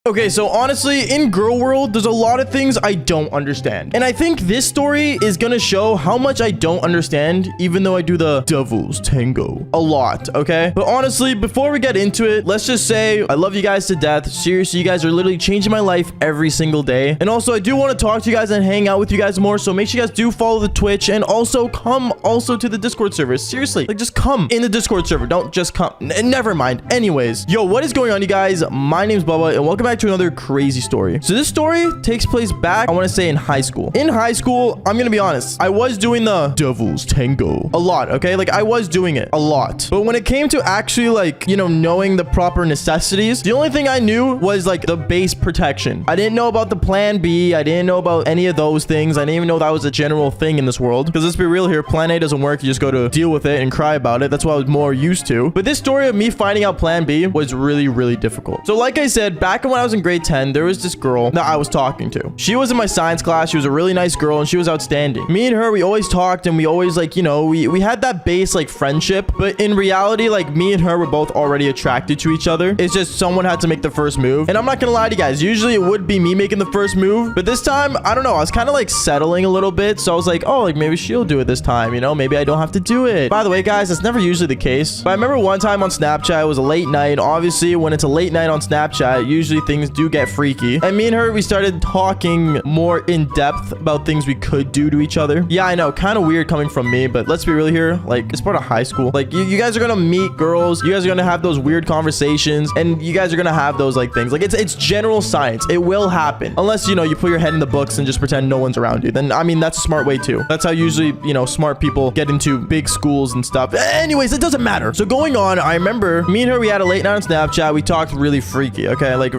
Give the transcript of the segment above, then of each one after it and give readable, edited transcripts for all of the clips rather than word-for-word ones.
Okay, so honestly, in girl world, there's a lot of things I don't understand. And I think this story is gonna show how much I don't understand, even though I do the devil's tango a lot, okay? But honestly, before we get into it, let's just say I love you guys to death. Seriously, you guys are literally changing my life every single day. And also, I do want to talk to you guys and hang out with you guys more, so make sure you guys do follow the Twitch and also come also to the Discord server. Seriously, like just come in the Discord server. Don't just come. Never mind. Anyways, yo, what is going on, you guys? My name's Bubba, and welcome back to another crazy story. So this story takes place back, I want to say, in high school. In high school, I'm gonna be honest, I was doing the devil's tango a lot, okay? Like, I was doing it a lot. But when it came to actually, like, you know, knowing the proper necessities, the only thing I knew was, like, the base protection. I didn't know about the plan B. I didn't know about any of those things. I didn't even know that was a general thing in this world. Because let's be real here, plan A doesn't work. You just go to deal with it and cry about it. That's what I was more used to. But this story of me finding out plan B was really, really difficult. So like I said, back when I was in grade 10, there was this girl that I was talking to. She was in my science class. She was a really nice girl and she was outstanding. Me and her, we always talked and we always, like, you know, we had that base, like, friendship. But in reality, like, me and her were both already attracted to each other. It's just someone had to make the first move. And I'm not gonna lie to you guys, usually it would be me making the first move. But this time, I don't know, I was kind of like settling a little bit. So I was like, oh, like maybe she'll do it this time, you know, maybe I don't have to do it. By the way, guys, that's never usually the case. But I remember one time on Snapchat, it was a late night. Obviously, when it's a late night on Snapchat, usually things do get freaky. And me and her, we started talking more in depth about things we could do to each other. Yeah, I know, kind of weird coming from me, but let's be real here. Like, it's part of high school. Like, you guys are gonna meet girls. You guys are gonna have those weird conversations, and you guys are gonna have those, like, things. Like, it's general science. It will happen. Unless, you know, you put your head in the books and just pretend no one's around you. Then, I mean, that's a smart way too. That's how usually, you know, smart people get into big schools and stuff. Anyways, it doesn't matter. So going on, I remember me and her, we had a late night on Snapchat. We talked really freaky, okay? Like,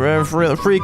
freaky.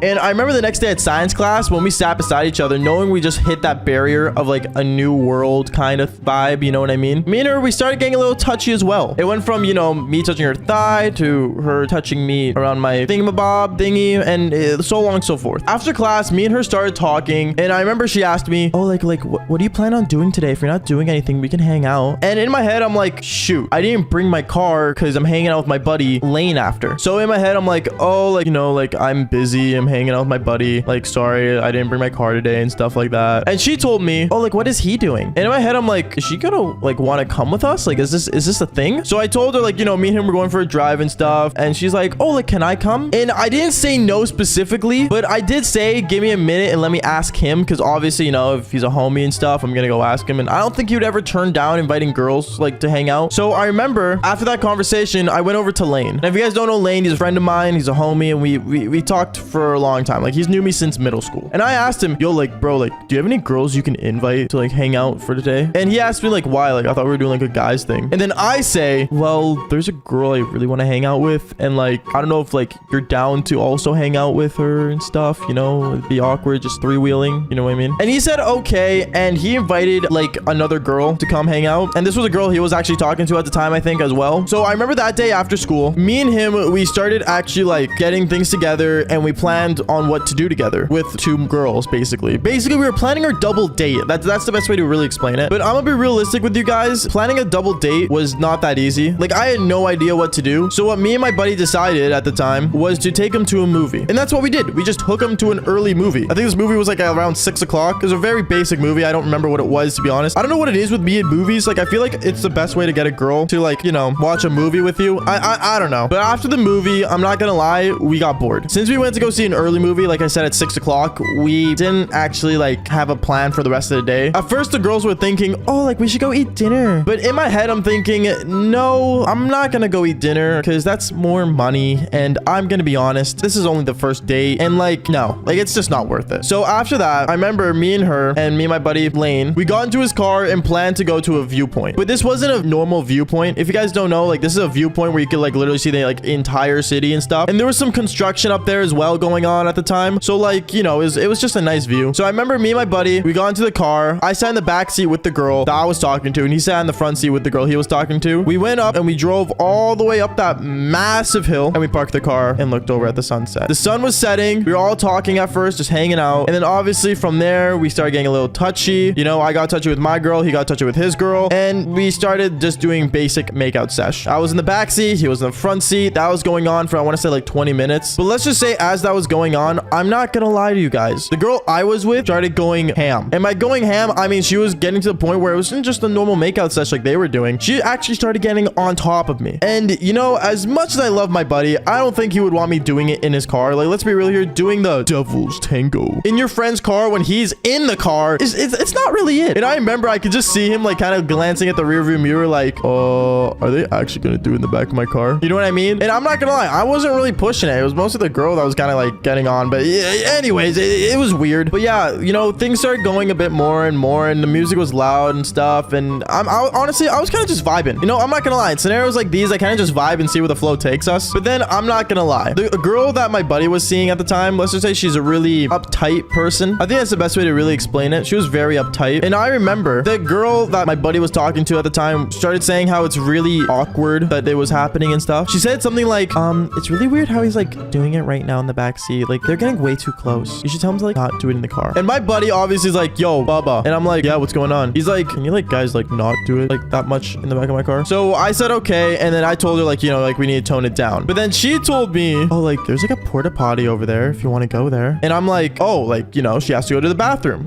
And I remember the next day at science class when we sat beside each other, knowing we just hit that barrier of, like, a new world kind of vibe, you know what I mean? Me and her, we started getting a little touchy as well. It went from, you know, me touching her thigh to her touching me around my thingamabob thingy, and so on and so forth. After class, me and her started talking, and I remember she asked me, oh, like what do you plan on doing today? If you're not doing anything, we can hang out. And in my head, I'm like, shoot, I didn't bring my car because I'm hanging out with my buddy Lane after. So in my head, I'm like, oh, like, you know, like, I'm busy, I'm hanging out with my buddy, like, sorry, I didn't bring my car today and stuff like that. And she told me, oh, like, what is he doing? And in my head, I'm like, is she gonna, like, want to come with us? Like, is this a thing? So I told her, like, you know, me and him were going for a drive and stuff, and she's like, oh, like, can I come? And I didn't say no specifically, but I did say, give me a minute and let me ask him, because obviously, you know, if he's a homie and stuff, I'm gonna go ask him. And I don't think he would ever turn down inviting girls, like, to hang out. So I remember after that conversation, I went over to Lane. And if you guys don't know Lane, he's a friend of mine, he's a homie, and we talked for a long time. Like, he's knew me since middle school. And I asked him, yo, like, bro, like, do you have any girls you can invite to, like, hang out for today? And he asked me, like, why? Like, I thought we were doing, like, a guys thing. And then I say, well, there's a girl I really want to hang out with, and, like, I don't know if, like, you're down to also hang out with her and stuff, you know? It'd be awkward just three-wheeling, you know what I mean? And he said okay, and he invited, like, another girl to come hang out. And this was a girl he was actually talking to at the time, I think, as well. So I remember that day after school, me and him, we started actually, like, getting things together, and we planned on what to do together with two girls, basically. Basically, we were planning our double date. That's the best way to really explain it. But I'm gonna be realistic with you guys. Planning a double date was not that easy. Like, I had no idea what to do. So what me and my buddy decided at the time was to take him to a movie. And that's what we did. We just took him to an early movie. I think this movie was, like, around 6 o'clock. It was a very basic movie. I don't remember what it was, to be honest. I don't know what it is with me in movies. Like, I feel like it's the best way to get a girl to, like, you know, watch a movie with you. I don't know. But after the movie, I'm not gonna lie, we got bored. Since we went to go see an early movie, like I said, at 6 o'clock, we didn't actually, like, have a plan for the rest of the day. At first, the girls were thinking, oh, like, we should go eat dinner. But in my head, I'm thinking, no, I'm not gonna go eat dinner because that's more money. And I'm gonna be honest, this is only the first date. And, like, no, like, it's just not worth it. So after that, I remember me and her and me and my buddy Lane, we got into his car and planned to go to a viewpoint. But this wasn't a normal viewpoint. If you guys don't know, like, this is a viewpoint where you could, like, literally see the, like, entire city and stuff. And there was some construction up there as well going on at the time. So, like, you know, it was just a nice view. So I remember me and my buddy, we got into the car. I sat in the back seat with the girl that I was talking to, and he sat in the front seat with the girl he was talking to. We went up and we drove all the way up that massive hill, and we parked the car and looked over at the sunset. The sun was setting. We were all talking at first, just hanging out. And then obviously from there, we started getting a little touchy. You know, I got touchy with my girl, he got touchy with his girl, and we started just doing basic makeout sesh. I was in the back seat, he was in the front seat. That was going on for, I want to say, like 20 minutes. But let's just say as that was going on, I'm not gonna lie to you guys, the girl I was with started going ham. And by going ham, I mean she was getting to the point where it wasn't just a normal makeout sesh like they were doing. She actually started getting on top of me. And you know, as much as I love my buddy, I don't think he would want me doing it in his car. Like, let's be real here, doing the devil's tango in your friend's car when he's in the car it's not really it. And I remember I could just see him like kind of glancing at the rearview mirror like, are they actually gonna do it in the back of my car? You know what I mean? And I'm not gonna lie, I wasn't really pushing it. It was mostly the girl that was kind of like getting on. But yeah, anyways, it was weird. But yeah, you know, things started going a bit more and more, and the music was loud and stuff. And honestly, I was kind of just vibing. You know, I'm not gonna lie. In scenarios like these, I kind of just vibe and see where the flow takes us. But then I'm not gonna lie, the girl that my buddy was seeing at the time, let's just say she's a really uptight person. I think that's the best way to really explain it. She was very uptight. And I remember the girl that my buddy was talking to at the time started saying how it's really awkward that it was happening and stuff. She said something like, it's really weird how he's like doing it right now in the back seat. Like, they're getting way too close. You should tell him to like not do it in the car. And my buddy obviously is like, yo, Bubba. And I'm like, yeah, what's going on? He's like, can you like guys like not do it like that much in the back of my car? So I said, okay. And then I told her like, you know, like we need to tone it down. But then she told me, oh, like there's like a porta potty over there if you want to go there. And I'm like, oh, like, you know, she has to go to the bathroom.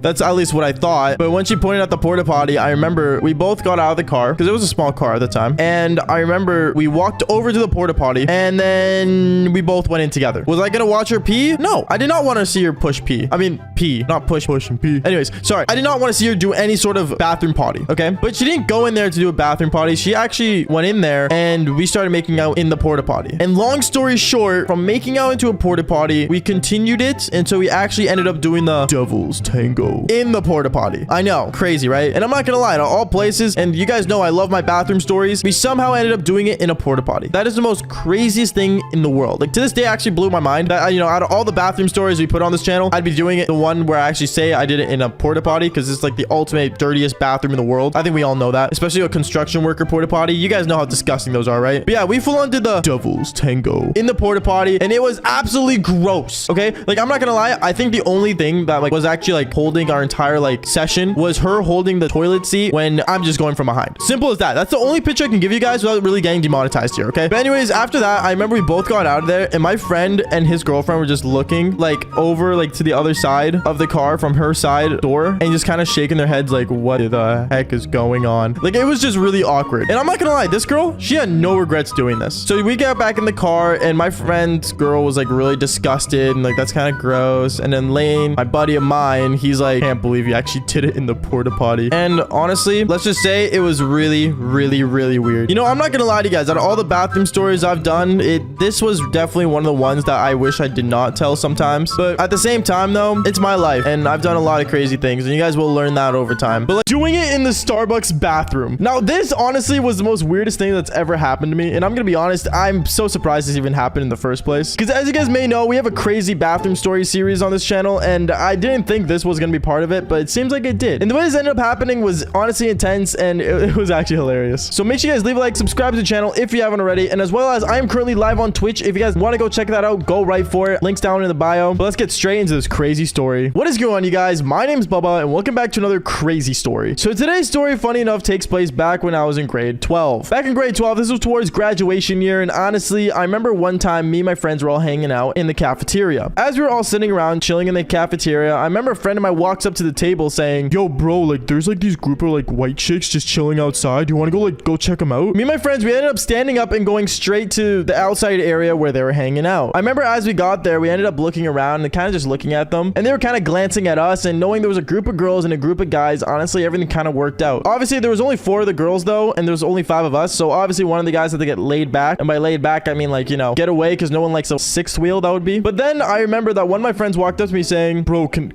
That's at least what I thought. But when she pointed out the porta potty, I remember we both got out of the car because it was a small car at the time. And I remember we walked over to the porta potty and then we both went in together. Was I gonna watch her pee? No, I did not want to see her push pee. I mean, pee, not push and pee. Anyways, sorry. I did not want to see her do any sort of bathroom potty. Okay. But she didn't go in there to do a bathroom potty. She actually went in there and we started making out in the porta potty. And long story short, from making out into a porta potty, we continued it until we actually ended up doing the devil's tango in the porta potty. I know, crazy, right? And I'm not gonna lie, in all places, and you guys know I love my bathroom stories, we somehow ended up doing it in a porta potty. That is the most craziest thing in the world. Like, to this day, actually blew my mind that, you know, out of all the bathroom stories we put on this channel, I'd be doing it the one where I actually say I did it in a porta potty because it's like the ultimate dirtiest bathroom in the world. I think we all know that, especially a construction worker porta potty. You guys know how disgusting those are, right? But yeah, we full on did the devil's tango in the porta potty and it was absolutely gross. Okay, like I'm not gonna lie, I think the only thing that like was actually like holding our entire like session was her holding the toilet seat when I'm just going from behind. Simple as that. That's the only picture I can give you guys without really getting demonetized here. Okay, but anyways, after that, I remember we both got out of there and my friend and his girlfriend were just looking like over like to the other side of the car from her side door and just kind of shaking their heads like, what the heck is going on? Like, it was just really awkward. And I'm not gonna lie, this girl, she had no regrets doing this. So we got back in the car and my friend's girl was like really disgusted and like, that's kind of gross. And then Lane, my buddy of mine, he's like, can't believe you actually did it in the porta potty. And honestly, let's just say it was really, really, really weird. You know, I'm not gonna lie to you guys, out of all the bathroom stories I've done, this was definitely one of the ones that I wish I did not tell sometimes. But at the same time though, it's my life and I've done a lot of crazy things and you guys will learn that over time. But like doing it in the Starbucks bathroom. Now this honestly was the most weirdest thing that's ever happened to me. And I'm gonna be honest, I'm so surprised this even happened in the first place. Because as you guys may know, we have a crazy bathroom story series on this channel and I didn't think this was gonna be part of it, but it seems like it did. And the way this ended up happening was honestly intense and it was actually hilarious. So make sure you guys leave a like, subscribe to the channel if you haven't already, and as well as I am currently live on Twitch. If you guys want to go check that out, go right for it. Links down in the bio. But let's get straight into this crazy story. What is going on, you guys? My name's Bubba and welcome back to another crazy story. So today's story, funny enough, takes place back when I was in grade 12. Back in grade 12, this was towards graduation year, and honestly, I remember one time me and my friends were all hanging out in the cafeteria. As we were all sitting around chilling in the cafeteria, I remember a friend of mine walks up to the table saying, yo bro, like there's like these group of like white chicks just chilling outside. Do you want to go check them out? Me and my friends, we ended up standing up and going straight to the outside area where they were hanging out. I remember as we got there, we ended up looking around and kind of just looking at them, and they were kind of glancing at us, and knowing there was a group of girls and a group of guys, honestly everything kind of worked out. Obviously there was only 4 of the girls though, and there was only 5 of us, so obviously one of the guys had to get laid back, and by laid back I mean like, you know, get away, because no one likes a 6th wheel that would be. But then I remember that one of my friends walked up to me saying, bro, can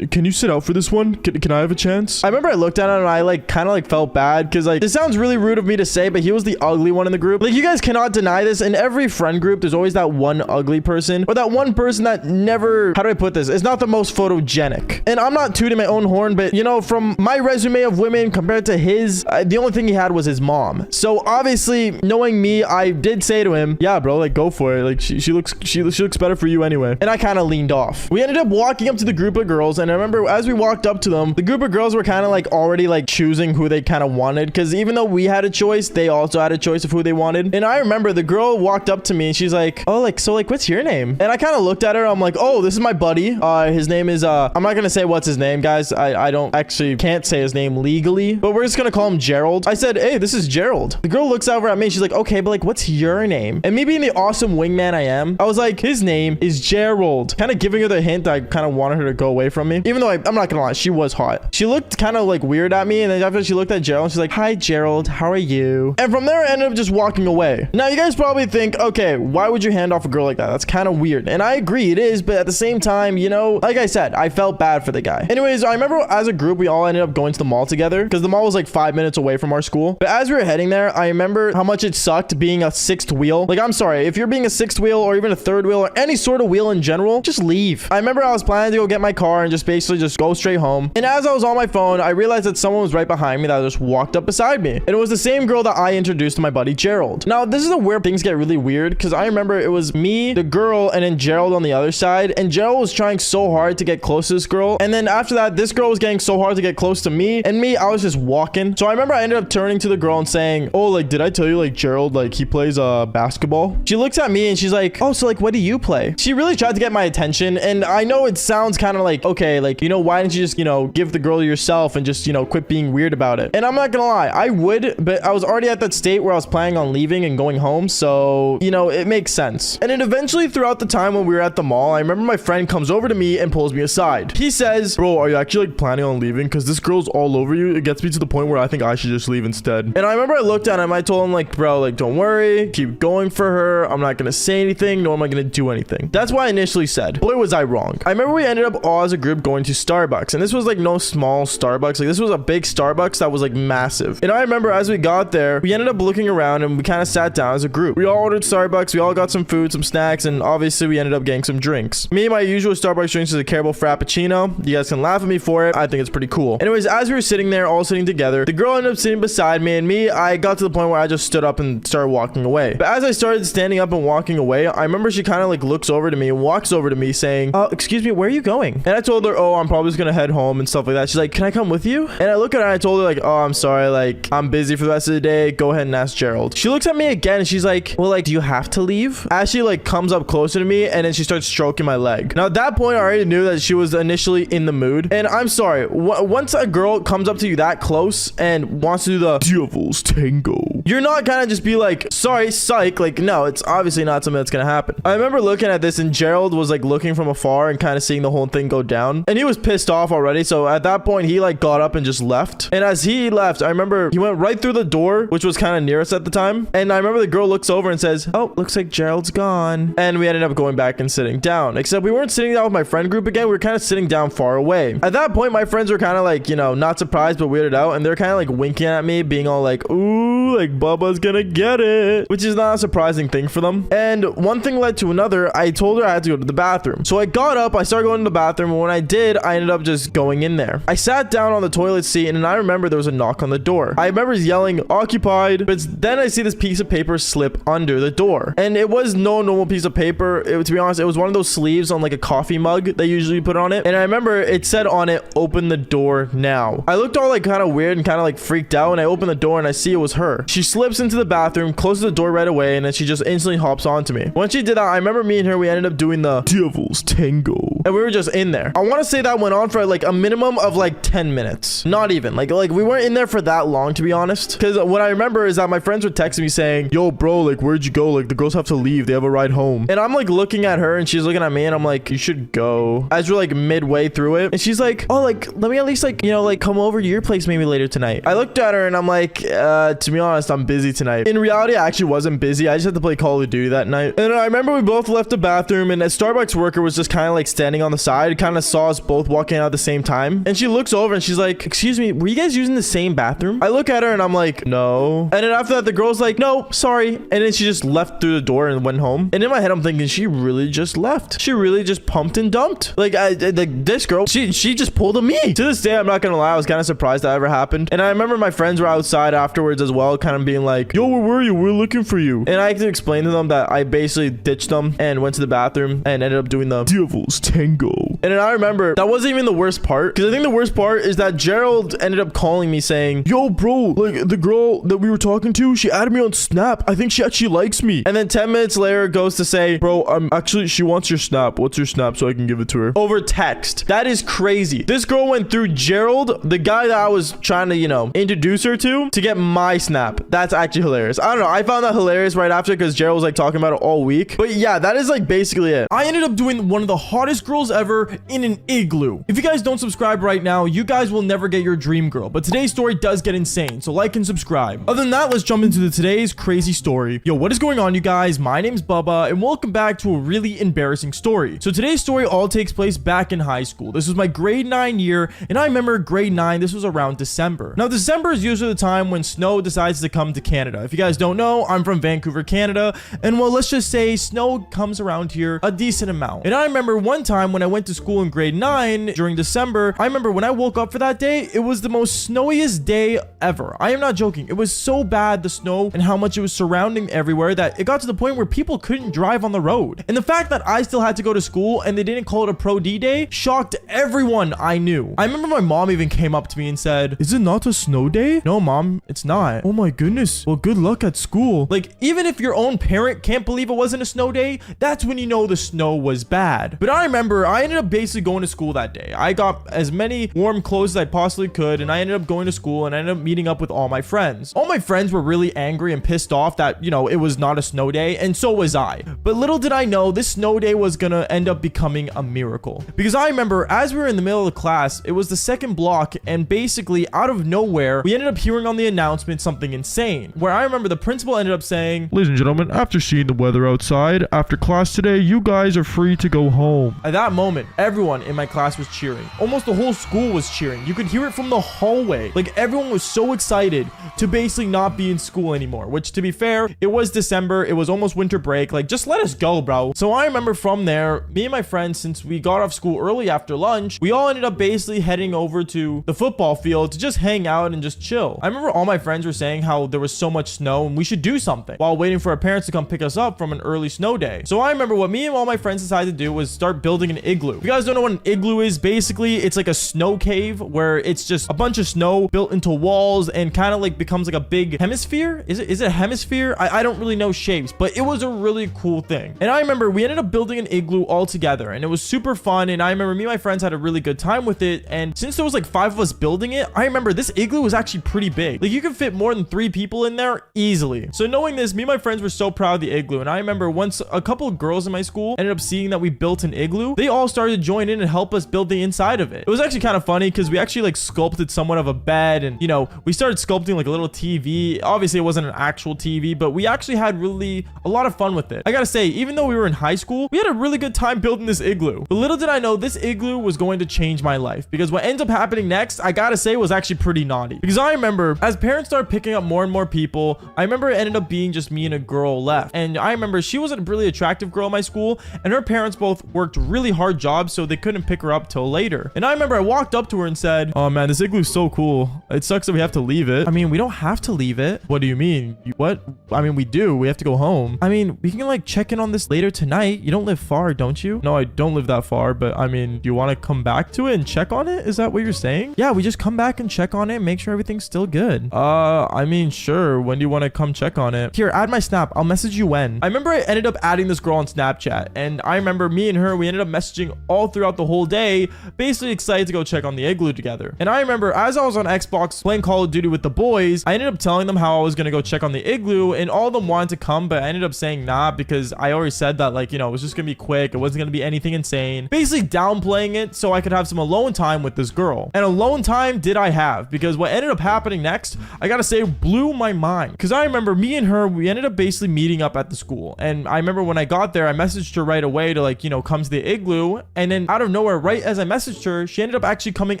you sit out for this one? Can I have a chance? I remember I looked at him and I like kind of like felt bad because like this sounds really rude of me to say, but he was the ugly one in the group. Like, you guys cannot deny this. In every friend group, there's always that one ugly person or that one person that never, how do I put this? It's not the most photogenic. And I'm not tooting my own horn, but you know, from my resume of women compared to his, the only thing he had was his mom. So obviously, knowing me, I did say to him, yeah, bro, like go for it. Like she looks better for you anyway. And I kind of leaned off. We ended up walking up to the group of girls, and I remember as we walked up to them, the group of girls were kind of like already like choosing who they kind of wanted, because even though we had a choice, they also had a choice of who they wanted. And I remember the girl walked up to me and she's like, oh, like, so like, what's your name? And I kind of looked at her. I'm like, oh, this is my buddy. His name is, I'm not gonna say what's his name, guys. I don't actually can't say his name legally, but we're just gonna call him Gerald. I said, hey, this is Gerald. The girl looks over at me. She's like, okay, but like, what's your name? And me being the awesome wingman I am, I was like, his name is Gerald. Kind of giving her the hint I kind of wanted her to go away from me. Even though I'm not gonna lie, she was hot. She looked kind of like weird at me. And then after she looked at Gerald, she's like, hi, Gerald. How are you? And from there, I ended up just walking away. Now, you guys probably think, okay, why would you hand off a girl like that? That's kind of weird. And I agree, it is. But at the same time, you know, like I said, I felt bad for the guy. Anyways, I remember as a group, we all ended up going to the mall together because the mall was like 5 minutes away from our school. But as we were heading there, I remember how much it sucked being a sixth wheel. Like, I'm sorry, if you're being a sixth wheel or even a third wheel or any sort of wheel in general, just leave. I remember I was planning to go get my car and just basically just go straight home. And as I was on my phone, I realized that someone was right behind me that just walked up beside me. And it was the same girl that I introduced to my buddy Gerald. Now, this is where things get really weird because I remember it was me, the girl, and then Gerald on the other side. And Gerald was trying so hard to get close to this girl. And then after that, this girl was getting so hard to get close to me. And me, I was just walking. So I remember I ended up turning to the girl and saying, oh, like, did I tell you, like, Gerald, like, he plays basketball? She looks at me and she's like, oh, so like, what do you play? She really tried to get my attention. And I know it sounds kind of like, okay, like, you know, why didn't you just, you know, give the girl yourself and just, you know, quit being weird about it? And I'm not gonna lie, I would, but I was already at that state where I was planning on leaving and going home. So, you know, it makes sense. And then eventually throughout the time when we were at the mall, I remember my friend comes over to me and pulls me aside. He says, bro, are you actually like planning on leaving? Because this girl's all over you. It gets me to the point where I think I should just leave instead. And I remember I looked at him. I told him like, bro, like, don't worry. Keep going for her. I'm not going to say anything. Nor am I going to do anything. That's what I initially said. Boy, was I wrong. I remember we ended up all as a group going to Starbucks. And this was like no small Starbucks. Like this was a big Starbucks that was like massive. And I remember as we got there, we ended up looking around and we kind of sat down as a group. We all ordered Starbucks. We all got some food, some snacks, and obviously we ended up getting some drinks. Me, my usual Starbucks drinks is a caramel frappuccino. You guys can laugh at me for it. I think it's pretty cool. Anyways, as we were sitting there, all sitting together, the girl ended up sitting beside me, and me, I got to the point where I just stood up and started walking away. But as I started standing up and walking away, I remember she kind of like looks over to me and walks over to me saying, excuse me, where are you going? And I told her, oh, I'm probably just gonna head home and stuff like that. She's like, can I come with you? And I look at her and I told her like, oh, I'm sorry, like, I'm busy for the rest of the day. Go ahead and ask Gerald. She looks at me again and she's like, well, like, do you have to leave? As she like comes up closer to me and then she starts stroking my leg. Now at that point, I already knew that she was initially in the mood. And I'm sorry, once a girl comes up to you that close and wants to do the devil's tango, you're not gonna just be like, sorry, psych. Like, no, it's obviously not something that's gonna happen. I remember looking at this and Gerald was like looking from afar and kind of seeing the whole thing go down. And he was pissed off already. So at that point, he like got up and just left. And as he left, I remember he went right through the door, which was kind of near us at the time. And I remember the girl looks over and says, oh, looks like Gerald's gone. And we ended up going back and sitting down. Except we weren't sitting down with my friend group again. We were kind of sitting down far away. At that point, my friends were kind of like, you know, not surprised, but weirded out. And they're kind of like winking at me, being all like, ooh, like Bubba's gonna get it, which is not a surprising thing for them. And one thing led to another. I told her I had to go to the bathroom. So I got up, I started going to the bathroom. And when I did, I ended up just going in there. I sat down on the toilet seat and I remember there was a knock on the door. I remember yelling, occupied, but then I see this piece of paper slip under the door. And it was no normal piece of paper. To be honest, it was one of those sleeves on like a coffee mug they usually put on it. And I remember it said on it, open the door now. I looked all like kind of weird and kind of like freaked out, and I opened the door and I see it was her. She slips into the bathroom, closes the door right away, and then she just instantly hops onto me. When she did that, I remember me and her, we ended up doing the devil's tango. And we were just in there. I want to say that went on for like a minimum of like 10 minutes. Not even. Like we weren't in there for that long, to be honest. Because what I remember is that my friends were texting me saying, yo, bro, like, where'd you go? Like, the girls have to leave. They have a ride home. And I'm like looking at her and she's looking at me and I'm like, you should go. As we're like midway through it. And she's like, oh, like, let me at least like, you know, like come over to your place maybe later tonight. I looked at her and I'm like, to be honest, I'm busy tonight. In reality, I actually wasn't busy. I just had to play Call of Duty that night. And I remember we both left the bathroom and a Starbucks worker was just kind of like standing on the side, kind of saw us both walking out at the same time. And she looks over and she's like, excuse me, were you guys using the same bathroom? I look at her and I'm like, no. And then after that, the girl's like, no, sorry. And then she just left through the door and went home. And in my head, I'm thinking, she really just left. She really just pumped and dumped. Like, this girl, she just pulled a me. To this day, I'm not gonna lie, I was kind of surprised that ever happened. And I remember my friends were outside afterwards as well, kind of being like, yo, where were you? We're looking for you. And I had to explain to them that I basically ditched them and went to the bathroom and ended up doing the devil's tango. tango. And then I remember that wasn't even the worst part, because I think the worst part is that Gerald ended up calling me saying, yo, bro, like the girl that we were talking to, she added me on Snap. I think she actually likes me. And then 10 minutes later goes to say, bro, actually, she wants your Snap. What's your Snap so I can give it to her? Over text. That is crazy. This girl went through Gerald, the guy that I was trying to, you know, introduce her to get my Snap. That's actually hilarious. I don't know. I found that hilarious right after because Gerald was like talking about it all week. But yeah, that is like basically it. I ended up doing one of the hottest girls ever in an igloo. If you guys don't subscribe right now, you guys will never get your dream girl. But today's story does get insane, so like and subscribe. Other than that, let's jump into today's crazy story. Yo, what is going on, you guys? My name's Bubba, and welcome back to a really embarrassing story. So today's story all takes place back in high school. This was my grade 9 year, and I remember grade 9, this was around December. Now, December is usually the time when snow decides to come to Canada. If you guys don't know, I'm from Vancouver, Canada, and well, let's just say snow comes around here a decent amount. And I remember one time when I went to school in grade 9 during December, I remember when I woke up for that day, it was the most snowiest day ever. I am not joking. It was so bad, the snow and how much it was surrounding everywhere, that it got to the point where people couldn't drive on the road. And the fact that I still had to go to school and they didn't call it a pro D day shocked everyone I knew. I remember my mom even came up to me and said, is it not a snow day? No, mom, it's not. Oh my goodness. Well, good luck at school. Like, even if your own parent can't believe it wasn't a snow day, that's when you know the snow was bad. But I remember I ended up basically going to school that day. I got as many warm clothes as I possibly could, and I ended up going to school, and I ended up meeting up with all my friends. All my friends were really angry and pissed off that, you know, it was not a snow day, and so was I. But little did I know this snow day was gonna end up becoming a miracle. Because I remember as we were in the middle of the class, it was the second block, and basically out of nowhere, we ended up hearing on the announcement something insane, where I remember the principal ended up saying, ladies and gentlemen, after seeing the weather outside, after class today, you guys are free to go home. At that moment, everyone in my class was cheering. Almost the whole school was cheering. You could hear it from the hallway. Like, everyone was so excited to basically not be in school anymore, which, to be fair, it was December. It was almost winter break. Like, just let us go, bro. So I remember from there, me and my friends, since we got off school early after lunch, we all ended up basically heading over to the football field to just hang out and just chill. I remember all my friends were saying how there was so much snow and we should do something while waiting for our parents to come pick us up from an early snow day. So I remember what me and all my friends decided to do was start building an igloo. If you guys don't know what an igloo is, basically it's like a snow cave where it's just a bunch of snow built into walls and kind of like becomes like a big hemisphere. Is it a hemisphere? I don't really know shapes, but it was a really cool thing. And I remember we ended up building an igloo all together, and it was super fun. And I remember me and my friends had a really good time with it. And since there was like 5 of us building it, I remember this igloo was actually pretty big. Like, you could fit more than 3 people in there easily. So knowing this, me and my friends were so proud of the igloo. And I remember once a couple of girls in my school ended up seeing that we built an igloo, they all started to join in and help us build the inside of it. It was actually kind of funny because we actually like sculpted somewhat of a bed, and you know, we started sculpting like a little TV. Obviously it wasn't an actual TV, but we actually had really a lot of fun with it. I gotta say, even though we were in high school, we had a really good time building this igloo. But little did I know this igloo was going to change my life, because what ends up happening next, I gotta say, was actually pretty naughty. Because I remember as parents started picking up more and more people, I remember it ended up being just me and a girl left. And I remember she was a really attractive girl in my school, and her parents both worked really hard jobs, so they couldn't pick her up till later. And I remember I walked up to her and said, oh man, this igloo's so cool. It sucks that we have to leave it. I mean, we don't have to leave it. What do you mean? What? I mean, we do. We have to go home. I mean, we can like check in on this later tonight. You don't live far, don't you? No, I don't live that far, but I mean, do you want to come back to it and check on it? Is that what you're saying? Yeah, we just come back and check on it and make sure everything's still good. I mean, sure. When do you want to come check on it? Here, add my Snap. I'll message you when. I remember I ended up adding this girl on Snapchat, and I remember me and her, we ended up messaging all throughout the whole day, basically excited to go check on the igloo together. And I remember as I was on Xbox playing Call of Duty with the boys, I ended up telling them how I was going to go check on the igloo, and all of them wanted to come, but I ended up saying nah, because I already said that, like, you know, it was just going to be quick. It wasn't going to be anything insane. Basically downplaying it so I could have some alone time with this girl. And alone time did I have, because what ended up happening next, I gotta say, blew my mind. Because I remember me and her, we ended up basically meeting up at the school. And I remember when I got there, I messaged her right away to, like, you know, come to the igloo. And then out of nowhere, right as I messaged her, she ended up actually coming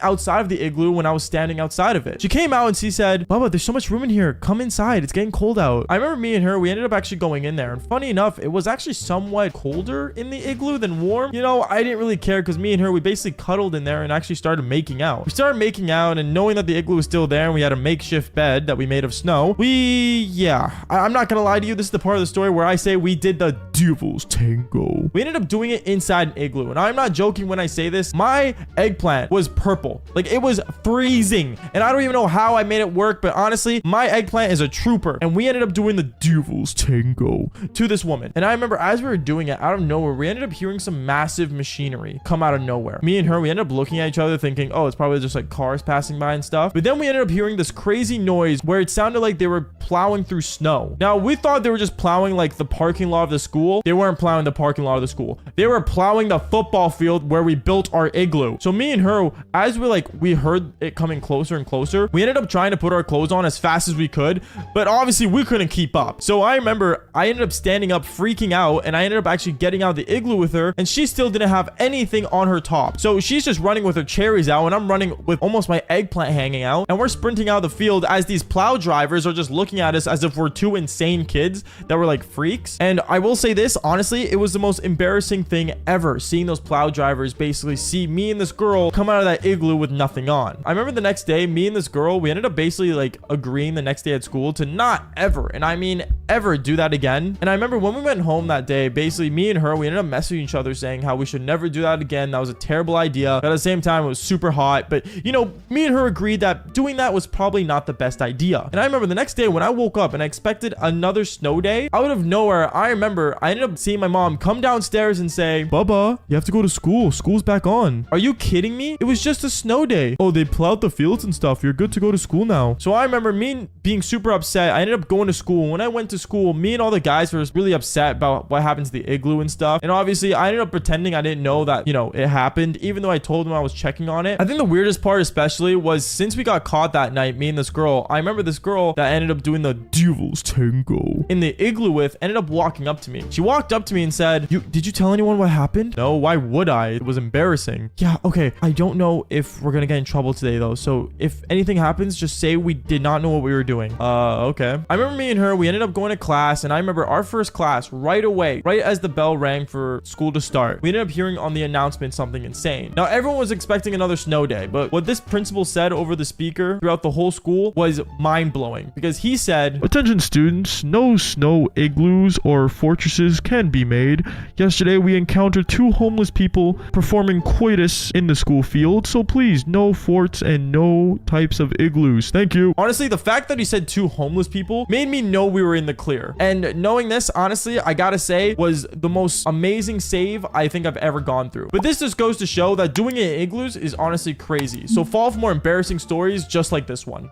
outside of the igloo when I was standing outside of it. She came out and she said, Bubba, there's so much room in here. Come inside. It's getting cold out. I remember me and her, we ended up actually going in there. And funny enough, it was actually somewhat colder in the igloo than warm. You know, I didn't really care because me and her, we basically cuddled in there and actually started making out. We started making out, and knowing that the igloo was still there and we had a makeshift bed that we made of snow, I'm not gonna lie to you, this is the part of the story where I say we did the devil's tango. We ended up doing it inside an igloo. And I'm not joking when I say this. My eggplant was purple. Like, it was freezing. And I don't even know how I made it work. But honestly, my eggplant is a trooper. And we ended up doing the devil's tango to this woman. And I remember as we were doing it out of nowhere, we ended up hearing some massive machinery come out of nowhere. Me and her, we ended up looking at each other thinking, oh, it's probably just like cars passing by and stuff. But then we ended up hearing this crazy noise where it sounded like they were plowing through snow. Now, we thought they were just plowing like the parking lot of the school. They weren't plowing the parking lot of the school. They were plowing the football field where we built our igloo. So me and her, as we heard it coming closer and closer, we ended up trying to put our clothes on as fast as we could, but obviously we couldn't keep up. So I remember I ended up standing up freaking out, and I ended up actually getting out of the igloo with her, and she still didn't have anything on her top. So she's just running with her cherries out, and I'm running with almost my eggplant hanging out, and we're sprinting out of the field as these plow drivers are just looking at us as if we're two insane kids that were like freaks. And I will say this, honestly, it was the most embarrassing thing ever, seeing those plow drivers basically see me and this girl come out of that igloo with nothing on. I remember the next day, me and this girl, we ended up basically like agreeing the next day at school to not ever, and I mean ever, do that again. And I remember when we went home that day, basically me and her, we ended up messaging each other saying how we should never do that again. That was a terrible idea. But at the same time, it was super hot. But you know, me and her agreed that doing that was probably not the best idea. And I remember the next day when I woke up and I expected another snow day, out of nowhere, I remember I ended up seeing my mom come downstairs and say, Bubba, you have to go to school. School's back on. Are you kidding me? It was just a snow day. Oh, they plowed the fields and stuff. You're good to go to school now. So I remember me being super upset. I ended up going to school. When I went to school, me and all the guys were really upset about what happened to the igloo and stuff. And obviously, I ended up pretending I didn't know that, you know, it happened, even though I told them I was checking on it. I think the weirdest part especially was since we got caught that night, me and this girl, I remember this girl that ended up doing the devil's tango in the igloo with ended up walking up to me. She walked up to me and said, did you tell anyone what happened? No, why would I? It was embarrassing. Yeah, okay. I don't know if we're gonna get in trouble today though. So if anything happens, just say we did not know what we were doing. Okay. I remember me and her, we ended up going to class, and I remember our first class right away, right as the bell rang for school to start, we ended up hearing on the announcement something insane. Now, everyone was expecting another snow day, but what this principal said over the speaker throughout the whole school was mind-blowing, because he said, attention students, no snow igloos or fortresses can be made. Yesterday, we encountered two homeless people performing coitus in the school field, so please, no forts and no types of igloos. Thank you. Honestly, the fact that he said two homeless people made me know we were in the clear. And knowing this, honestly, I gotta say, was the most amazing save I think I've ever gone through. But this just goes to show that doing it in igloos is honestly crazy. So follow for more embarrassing stories just like this one.